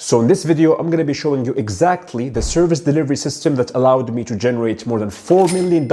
So in this video, I'm going to be showing you exactly the service delivery system that allowed me to generate more than $4 million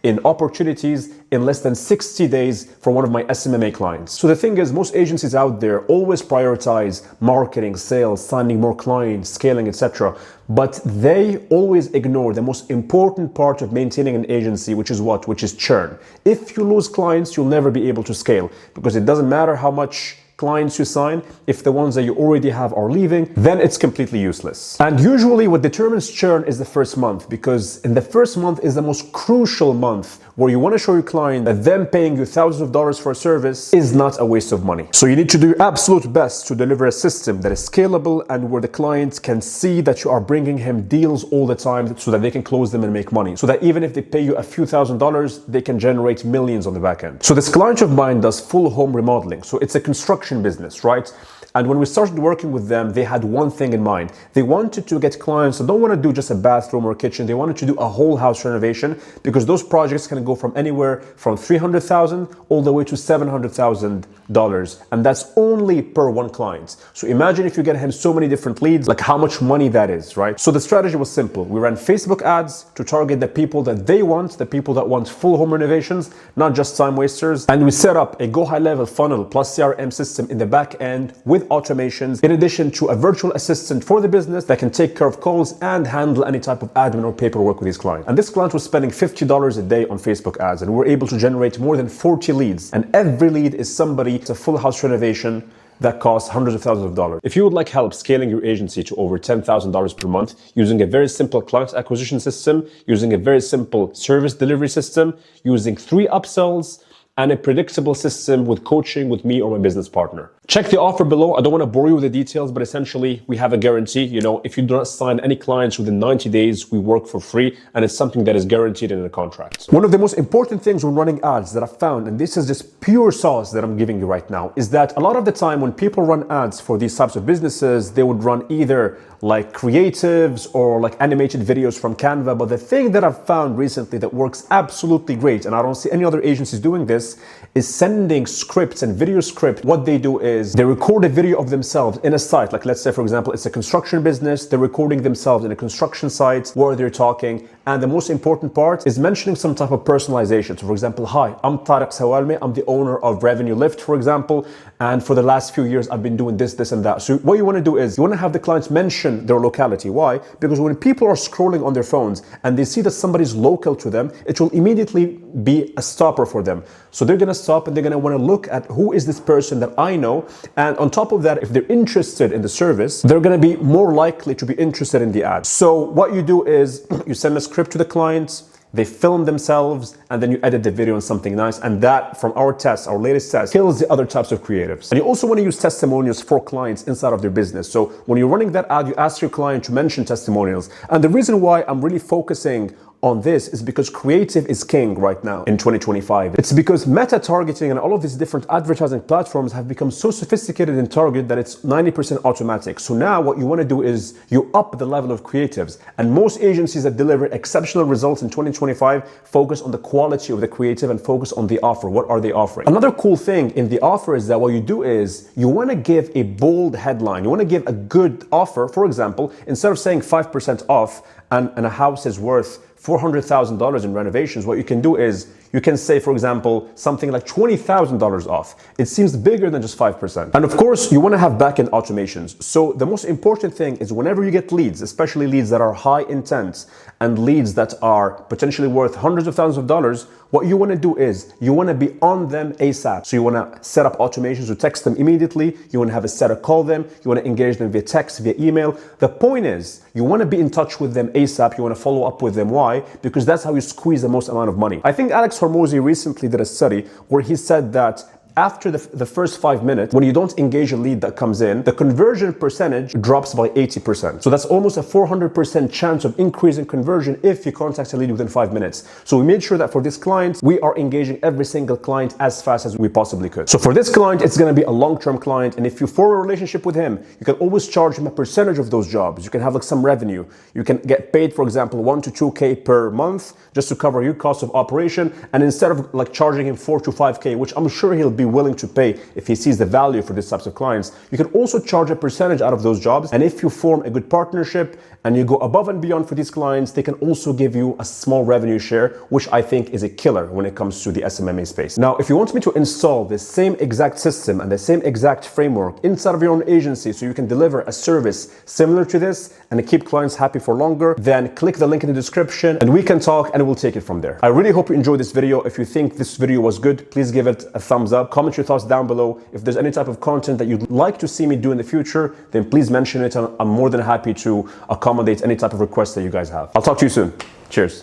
in opportunities in less than 60 days for one of my SMMA clients. So the thing is, most agencies out there always prioritize marketing, sales, signing more clients, scaling, etc. But they always ignore the most important part of maintaining an agency, which is what? Which is churn. If you lose clients, you'll never be able to scale, because it doesn't matter how much clients you sign, if the ones that you already have are leaving, then it's completely useless. And usually what determines churn is the first month, because in the first month is the most crucial month where you want to show your client that them paying you thousands of dollars for a service is not a waste of money. So you need to do your absolute best to deliver a system that is scalable and where the client can see that you are bringing him deals all the time so that they can close them and make money. So that even if they pay you a few $1,000s, they can generate millions on the back end. So this client of mine does full home remodeling. So it's a construction business, right? And when we started working with them, they had one thing in mind. They wanted to get clients that don't want to do just a bathroom or a kitchen. They wanted to do a whole house renovation, because those projects can go from anywhere from $300,000 all the way to $700,000. And that's only per one client. So imagine if you get him so many different leads, like how much money that is, right? So the strategy was simple. We ran Facebook ads to target the people that they want, the people that want full home renovations, not just time wasters. And we set up a go high level funnel plus CRM system in the back end with automations, in addition to a virtual assistant for the business that can take care of calls and handle any type of admin or paperwork with his client. And this client was spending $50 a day on Facebook ads, and we were able to generate more than 40 leads. And every lead is somebody, it's a full house renovation that costs hundreds of thousands of dollars. If you would like help scaling your agency to over $10,000 per month using a very simple client acquisition system, using a very simple service delivery system, using 3 upsells, and a predictable system with coaching with me or my business partner, check the offer below. I don't want to bore you with the details, but essentially we have a guarantee. If you do not sign any clients within 90 days, we work for free, and it's something that is guaranteed in a contract. One of the most important things when running ads that I've found, and this is just pure sauce that I'm giving you right now, is that a lot of the time when people run ads for these types of businesses, they would run either like creatives or like animated videos from Canva. But the thing that I've found recently that works absolutely great, and I don't see any other agencies doing this, is sending scripts and video script. What they do is they record a video of themselves in a site. Like let's say, for example, it's a construction business. They're recording themselves in a construction site where they're talking. And the most important part is mentioning some type of personalization. So for example, hi, I'm Tariq Sawalmi. I'm the owner of Revenue Lift, for example. And for the last few years, I've been doing this, this, and that. So what you want to do is you want to have the clients mention their locality. Why? Because when people are scrolling on their phones and they see that somebody's local to them, it will immediately be a stopper for them. So they're going to stop and they're going to want to look at who is this person that I know. And on top of that, if they're interested in the service, they're going to be more likely to be interested in the ad. So what you do is you send a script to the clients, they film themselves, and then you edit the video on something nice. And that, from our tests, our latest test, kills the other types of creatives. And you also want to use testimonials for clients inside of their business. So when you're running that ad, you ask your client to mention testimonials. And the reason why I'm really focusing on this is because creative is king right now in 2025. It's because meta targeting and all of these different advertising platforms have become so sophisticated in target that it's 90% automatic. So now what you want to do is you up the level of creatives. And most agencies that deliver exceptional results in 2025 focus on the quality of the creative and focus on the offer. What are they offering? Another cool thing in the offer is that what you do is you want to give a bold headline. You want to give a good offer. For example, instead of saying 5% off and a house is worth $400,000 in renovations, what you can do is you can say, for example, something like $20,000 off. It seems bigger than just 5%. And of course, you want to have backend automations. So the most important thing is whenever you get leads, especially leads that are high intent and leads that are potentially worth hundreds of thousands of dollars, what you want to do is you want to be on them ASAP. So you want to set up automations to text them immediately. You want to have a setter call them. You want to engage them via text, via email. The point is you want to be in touch with them ASAP. You want to follow up with them. Why? Because that's how you squeeze the most amount of money. I think Alex Hormozi recently did a study where he said that after the first 5 minutes, when you don't engage a lead that comes in, the conversion percentage drops by 80%. So that's almost a 400% chance of increase in conversion if you contact a lead within 5 minutes. So we made sure that for this client, we are engaging every single client as fast as we possibly could. So for this client, it's going to be a long-term client. And if you form a relationship with him, you can always charge him a percentage of those jobs. You can have like some revenue. You can get paid, for example, 1 to 2K per month just to cover your cost of operation. And instead of like charging him 4 to 5K, which I'm sure he'll be willing to pay if he sees the value for these types of clients. You can also charge a percentage out of those jobs. And if you form a good partnership and you go above and beyond for these clients, they can also give you a small revenue share, which I think is a killer when it comes to the SMMA space. Now, if you want me to install the same exact system and the same exact framework inside of your own agency so you can deliver a service similar to this and keep clients happy for longer, then click the link in the description and we can talk and we'll take it from there. I really hope you enjoyed this video. If you think this video was good, please give it a thumbs up. Comment your thoughts down below. If there's any type of content that you'd like to see me do in the future, then please mention it. I'm more than happy to accommodate any type of request that you guys have. I'll talk to you soon. Cheers.